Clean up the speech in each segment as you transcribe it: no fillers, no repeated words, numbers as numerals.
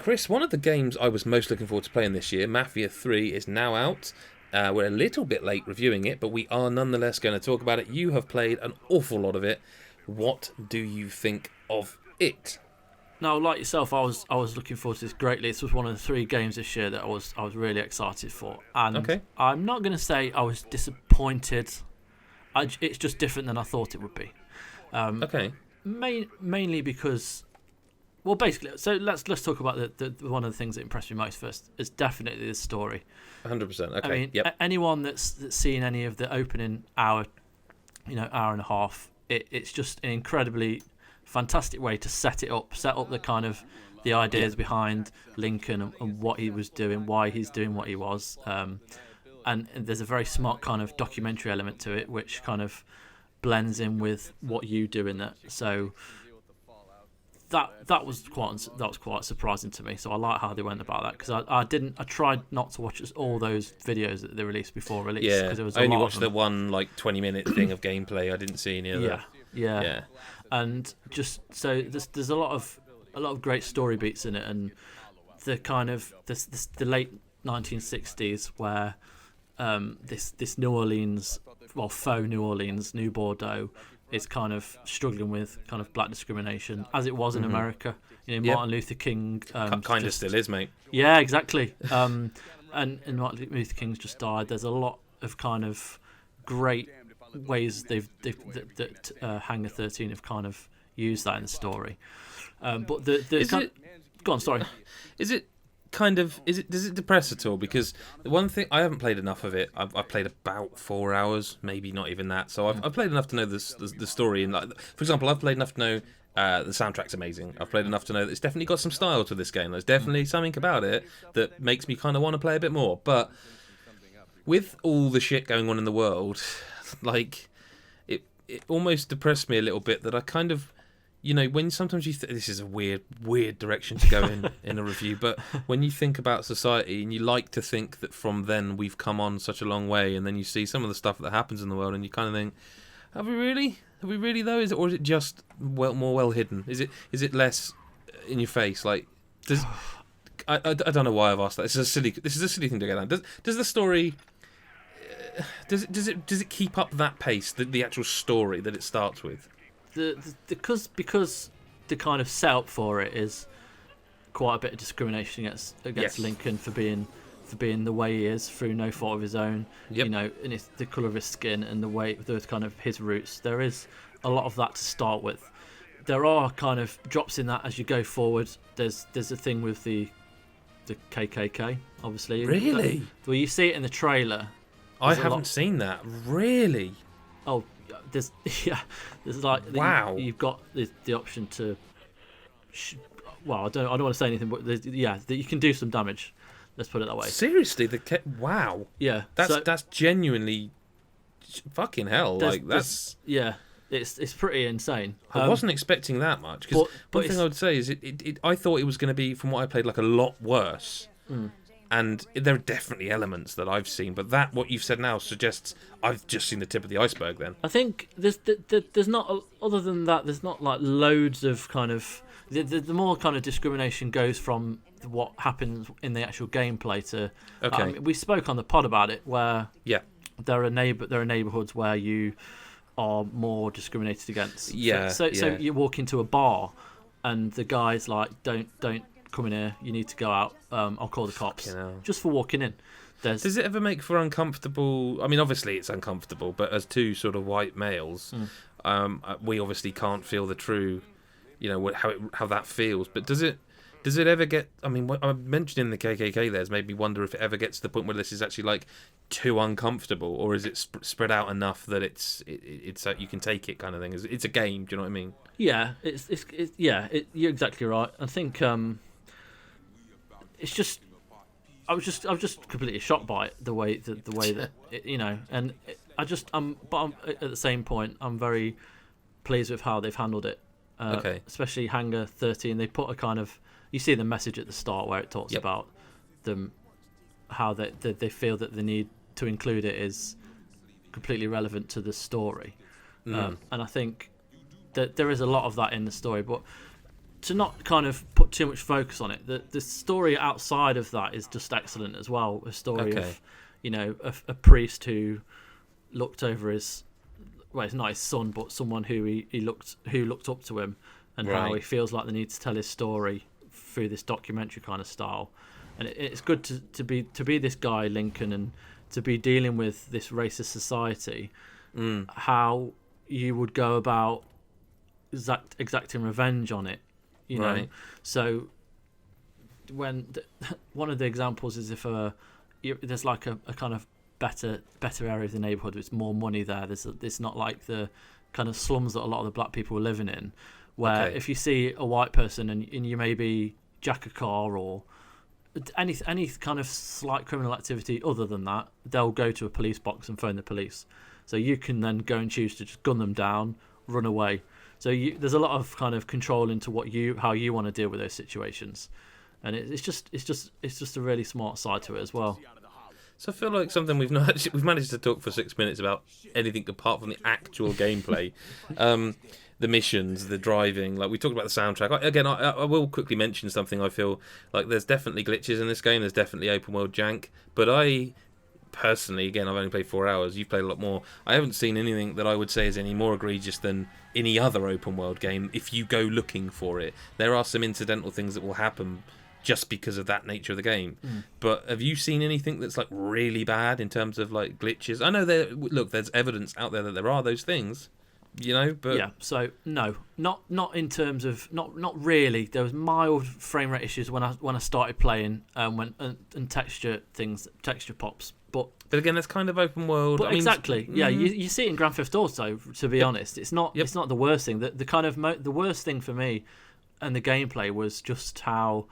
Chris, one of the games I was most looking forward to playing this year, Mafia 3, is now out. We're a little bit late reviewing it, but we are nonetheless going to talk about it. You have played an awful lot of it. What do you think of it? Now, like yourself, I was looking forward to this greatly. This was one of the 3 games this year that I was really excited for. And Okay. I'm not going to say I was disappointed. It's just different than I thought it would be. Okay. Mainly because, well, basically, so let's talk about the one of the things that impressed me most first. Is definitely the story. 100%. Okay. I mean, anyone that's seen any of the opening hour, hour and a half, it's just an incredibly fantastic way to set up the kind of the ideas behind Lincoln and what he was doing, why he's doing what he was, and there's a very smart kind of documentary element to it, which kind of blends in with what you do in it. So that was quite surprising to me. So I like how they went about that, because I tried not to watch all those videos that they released before release. Yeah, because there was I only lot watched of the them. one 20-minute thing of gameplay. I didn't see any of that. Yeah. And just so there's a lot of great story beats in it, and the kind of the late 1960s where this New Orleans, well, faux New Orleans, New Bordeaux, is kind of struggling with kind of black discrimination, as it was in America. Martin Luther King Kind of still is, mate. Yeah, exactly. And Martin Luther King's just died. There's a lot of kind of great ways that Hangar 13 have kind of used that in the story. But go on, sorry. Does it depress at all? Because the one thing, I haven't played enough of it. I've played about 4 hours, maybe not even that. So I've played enough to know the story. And for example, I've played enough to know the soundtrack's amazing. I've played enough to know that it's definitely got some style to this game. There's definitely something about it that makes me kind of want to play a bit more. But with all the shit going on in the world, it almost depressed me a little bit that I kind of, when sometimes this is a weird direction to go in a review, but when you think about society and you like to think that from then we've come on such a long way, and then you see some of the stuff that happens in the world and you kind of think, have we really though? Or is it just more well hidden? Is it less in your face? I don't know why I've asked that. This is a silly thing to go down. Does the story, does it keep up that pace, the actual story that it starts with? Because the kind of setup for it is quite a bit of discrimination against Lincoln for being the way he is through no fault of his own. And it's the colour of his skin and the way those kind of his roots. There is a lot of that to start with. There are kind of drops in that as you go forward. There's a thing with the KKK, obviously. Really? Well, you see it in the trailer. I haven't seen that. Really? Oh, there's wow. You've got the option to. I don't want to say anything, but you can do some damage. Let's put it that way. Seriously, wow. Yeah, that's genuinely fucking hell. It's pretty insane. I wasn't expecting that much, because one thing I would say is I thought it was going to be, from what I played, a lot worse. And there are definitely elements that I've seen, but what you've said now suggests I've just seen the tip of the iceberg then. I think there's not, other than that, there's not loads of kind of... The more kind of discrimination goes from what happens in the actual gameplay to... Okay. We spoke on the pod about it, where there are neighbourhoods where you are more discriminated against. Yeah. So you walk into a bar and the guy's like, don't come in here, you need to go out, I'll call the cops, just for walking in. Does it ever make for uncomfortable... I mean, obviously it's uncomfortable, but as two sort of white males, we obviously can't feel the true, how that feels. But does it ever get... I mean, what I mentioned in the KKK there's made me wonder if it ever gets to the point where this is actually too uncomfortable, or is it spread out enough that it's you can take it kind of thing? It's a game, do you know what I mean? Yeah, you're exactly right. I think it's just... I was just completely shocked by it, the way that and I'm at the same point, I'm very pleased with how they've handled it. Especially Hangar 13, they put a kind of, you see the message at the start where it talks about them, how they feel that the need to include it is completely relevant to the story, and I think that there is a lot of that in the story, but to not kind of put too much focus on it, the story outside of that is just excellent as well. A story of, you know, a priest who looked over his, well, it's not his son, but someone who who looked up to him, and how he feels like the need to tell his story through this documentary kind of style. And it's good to be this guy Lincoln, and to be dealing with this racist society, how you would go about exacting revenge on it, you know. So when one of the examples is if there's like a kind of better area of the neighborhood, there's more money there. It's not like the kind of slums that a lot of the black people are living in, where if you see a white person and you maybe jack a car or any kind of slight criminal activity other than that, they'll go to a police box and phone the police. So you can then go and choose to just gun them down, run away. So there's a lot of kind of control into how you want to deal with those situations, and it's just a really smart side to it as well. So I feel like something we've managed to talk for 6 minutes about anything apart from the actual gameplay. The missions, the driving, like we talked about the soundtrack. Again, I will quickly mention something. I feel like there's definitely glitches in this game. There's definitely open world jank. But I personally, again, I've only played 4 hours. You've played a lot more. I haven't seen anything that I would say is any more egregious than any other open world game if you go looking for it. There are some incidental things that will happen just because of that nature of the game. But have you seen anything that's like really bad in terms of like glitches? I know there's evidence out there that there are those things. You know, but yeah. So no, not in terms of not really. There was mild frame rate issues when I started playing, and texture pops. But again, that's kind of open world. But exactly, yeah. You see it in Grand Theft Auto. To be honest, it's not the worst thing. The kind of the worst thing for me, and the gameplay was just how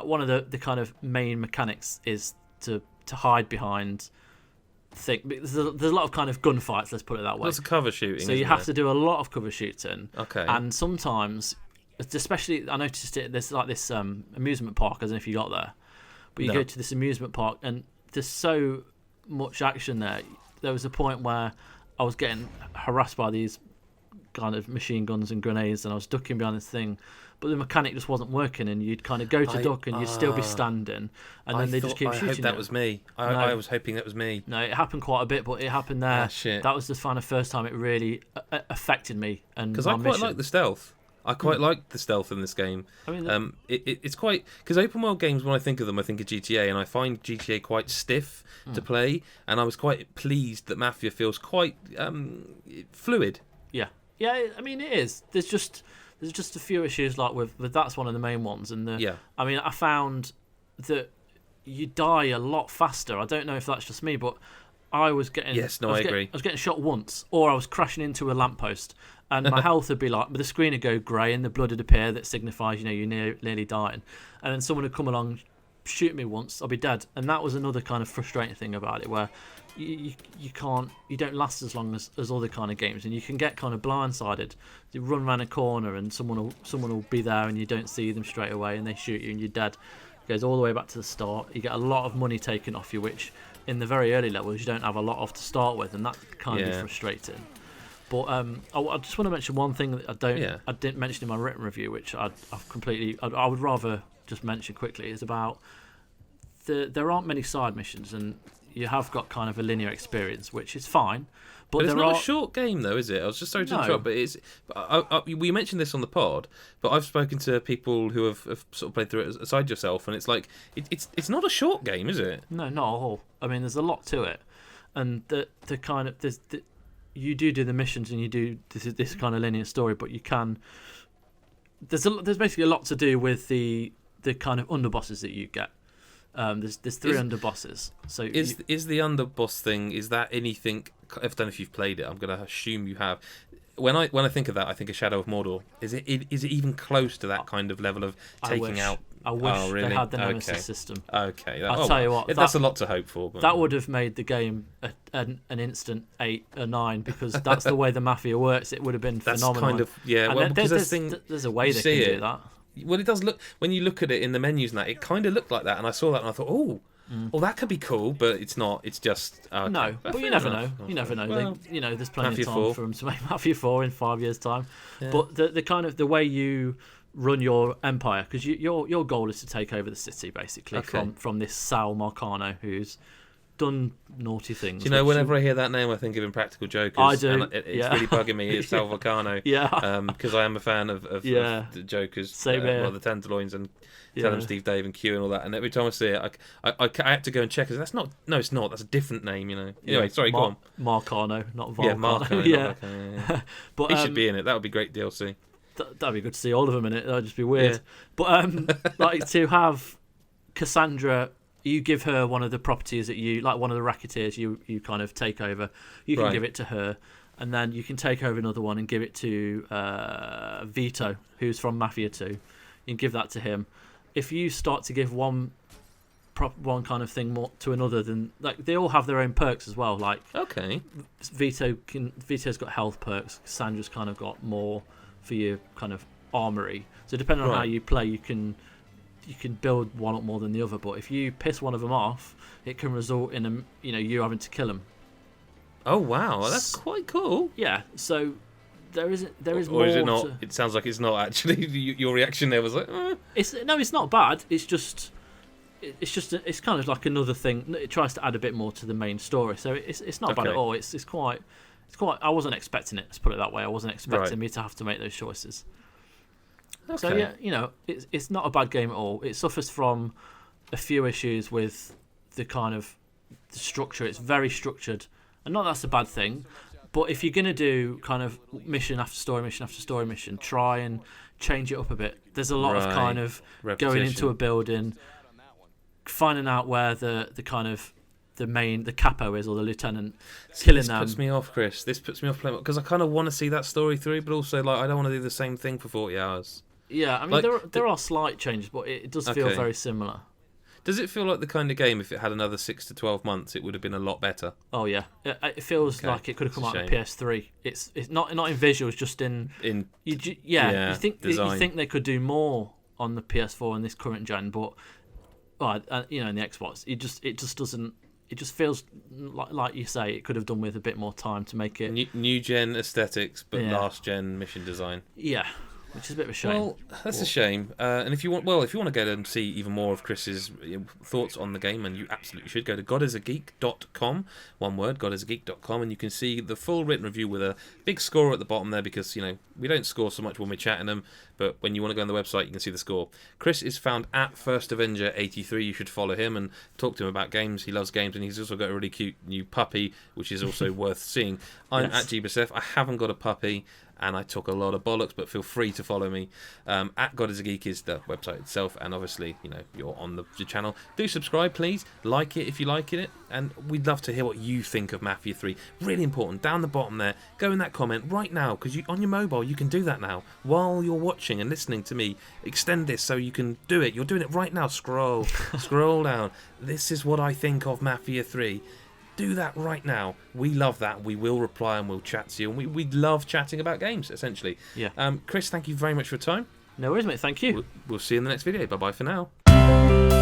one of the kind of main mechanics is to hide behind. There's a lot of kind of gunfights, let's put it that way. Lots of cover shooting. So you have to do a lot of cover shooting. Okay. And sometimes, especially, I noticed it. There's like this amusement park. I don't know if you got there, but you go to this amusement park and there's so much action there. There was a point where I was getting harassed by these kind of machine guns and grenades, and I was ducking behind this thing. But the mechanic just wasn't working, and you'd kind of go to duck, and you'd still be standing, and then they just keep shooting. I hope that was me. I was hoping that was me. No, it happened quite a bit, but it happened there. Shit. That was the kind of first time it really affected me. Because I quite like the stealth. I quite like the stealth in this game. I mean, it's quite, because open world games, when I think of them, I think of GTA, and I find GTA quite stiff to play. And I was quite pleased that Mafia feels quite fluid. Yeah. I mean, it is. There's just a few issues like with that's one of the main ones, and I mean, I found that you die a lot faster. I don't know if that's just me, but I was getting I agree. I was getting shot once, or I was crashing into a lamppost, and my health would be like, but the screen would go grey, and the blood would appear that signifies you're nearly dying, and then someone would come along, shoot me once, I'll be dead, and that was another kind of frustrating thing about it, where you don't last as long as other kind of games, and you can get kind of blindsided. You run around a corner and someone will be there and you don't see them straight away and they shoot you and you're dead. It goes all the way back to the start. You get a lot of money taken off you, which in the very early levels you don't have a lot of to start with, and that can be frustrating. But I just want to mention one thing that I didn't mention in my written review, which I would rather just mention quickly, is about there aren't many side missions, and you have got kind of a linear experience, which is fine. But it's not a short game, though, is it? I was just sorry to interrupt, but we mentioned this on the pod, but I've spoken to people who have sort of played through it aside yourself, and it's like it's not a short game, is it? No, not at all. I mean, there's a lot to it, and the kind of you do the missions and you do this kind of linear story, but you can. There's basically a lot to do with the kind of underbosses that you get. There's 3 underbosses. So is the underboss thing? Is that anything? I don't know if you've played it. I'm going to assume you have. When I think of that, I think of Shadow of Mordor. Is it even close to that kind of level of taking out? I wish they had the Nemesis system. Okay, I'll tell you what. That's a lot to hope for. But that would have made the game an instant 8 or 9, because that's the way the Mafia works. It would have been phenomenal. That's kind of Well, there's a way they can do that. Well, it does look, when you look at it in the menus and that, it kind of looked like that, and I saw that and I thought, well, that could be cool, but it's not. It's just no. But you never know. You never know. Well, there's plenty of time for them to make Mafia 4 in 5 years' time. Yeah. But the kind of the way you run your empire, because your goal is to take over the city basically from this Sal Marcano who's done naughty things. Do you know, whenever I hear that name, I think of Impractical Jokers. I do. And it's really bugging me. It's Sal Marcano. Because I am a fan of the Jokers. Same here. The Tenderloins and Tell Them Steve Dave and Q and all that. And every time I see it, I have to go and check. That's not. No, it's not. That's a different name. You know. Anyway, sorry. Go on. Marcano, not Volcano. Yeah, Marcano. Yeah. But he should be in it. That would be great DLC. That'd be good to see all of them in it. That'd just be weird. Yeah. But like to have Cassandra, you give her one of the properties that you like, one of the racketeers you kind of take over. You can give it to her, and then you can take over another one and give it to Vito, who's from Mafia 2. You can give that to him. If you start to give one kind of thing more to another, then like they all have their own perks as well. Like Vito's got health perks. Cassandra's kind of got more for your kind of armory. So depending on how you play, you can build one up more than the other. But if you piss one of them off, it can result in you having to kill them. Oh wow, that's quite cool. Yeah. So there is or more. Or is it not? It sounds like it's not actually. Your reaction there was like, It's not bad. It's kind of like another thing. It tries to add a bit more to the main story. So it's not bad at all. It's quite. I wasn't expecting it. Let's put it that way. I wasn't expecting me to have to make those choices. Okay. So yeah, it's not a bad game at all. It suffers from a few issues with the kind of the structure. It's very structured, and not that's a bad thing. But if you're gonna do kind of mission after story mission, try and change it up a bit. There's a lot of kind of going into a building, finding out where the kind of the capo is, or the lieutenant, killing them. This puts me off, Chris. This puts me off playing, because I kind of want to see that story through, but also like I don't want to do the same thing for 40 hours. Yeah, I mean there are slight changes, but it does feel very similar. Does it feel like the kind of game, if it had another 6 to 12 months, it would have been a lot better? Oh yeah, it feels like it could have come out on PS3. It's not in visuals, just in you think they could do more on the PS4 in this current gen, but in the Xbox, it just doesn't. It just feels like you say, it could have done with a bit more time to make it new gen aesthetics, but last gen mission design. Yeah, which is a bit of a shame. Well, that's a shame. And if you want to go and see even more of Chris's thoughts on the game, and you absolutely should, go to GodisaGeek.com. One word, GodisaGeek.com, and you can see the full written review with a big score at the bottom there, because we don't score so much when we're chatting them, but when you want to go on the website, you can see the score. Chris is found at First Avenger 83. You should follow him and talk to him about games. He loves games, and he's also got a really cute new puppy, which is also worth seeing. I'm at GBSF. I haven't got a puppy, and I talk a lot of bollocks, but feel free to follow me. At GodisaGeek is the website itself, and obviously, you're on the channel. Do subscribe, please. Like it if you like it, and we'd love to hear what you think of Mafia 3. Really important. Down the bottom there, go in that comment right now, because on your mobile, you can do that now. While you're watching and listening to me, extend this so you can do it. You're doing it right now. Scroll down. This is what I think of Mafia 3. Do that right now. We love that. We will reply and we'll chat to you. And we love chatting about games, essentially. Yeah. Chris, thank you very much for your time. No worries, mate. Thank you. We'll see you in the next video. Bye-bye for now.